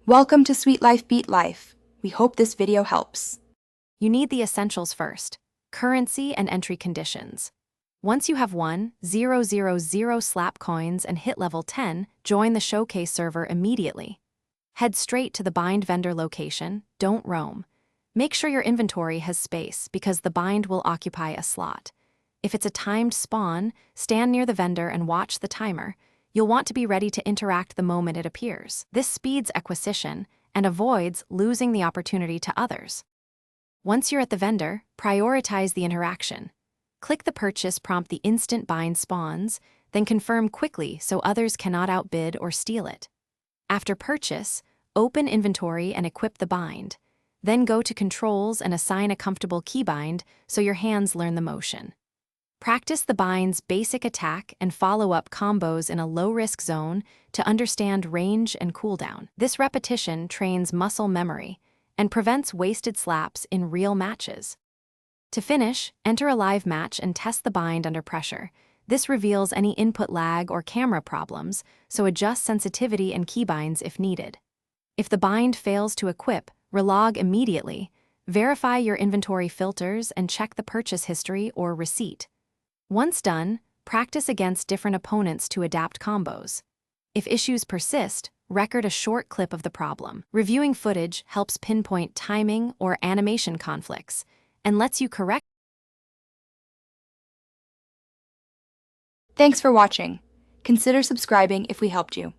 Welcome to Sweet Life Beat Life. We hope this video helps. You need the essentials first: currency and entry conditions. Once you have 1,000 slap coins and hit level 10, join the showcase server immediately. Head straight to the bind vendor location, don't roam. Make sure your inventory has space because the bind will occupy a slot. If it's a timed spawn, stand near the vendor and watch the timer. You'll want to be ready to interact the moment it appears. This speeds acquisition and avoids losing the opportunity to others. Once you're at the vendor, prioritize the interaction. Click the purchase prompt the instant bind spawns, then confirm quickly so others cannot outbid or steal it. After purchase, open inventory and equip the bind. Then go to controls and assign a comfortable keybind so your hands learn the motion. Practice the bind's basic attack and follow-up combos in a low-risk zone to understand range and cooldown. This repetition trains muscle memory and prevents wasted slaps in real matches. To finish, enter a live match and test the bind under pressure. This reveals any input lag or camera problems, so adjust sensitivity and keybinds if needed. If the bind fails to equip, relog immediately. Verify your inventory filters and check the purchase history or receipt. Once done, practice against different opponents to adapt combos. If issues persist, record a short clip of the problem. Reviewing footage helps pinpoint timing or animation conflicts and lets you correct. Thanks for watching. Consider subscribing if we helped you.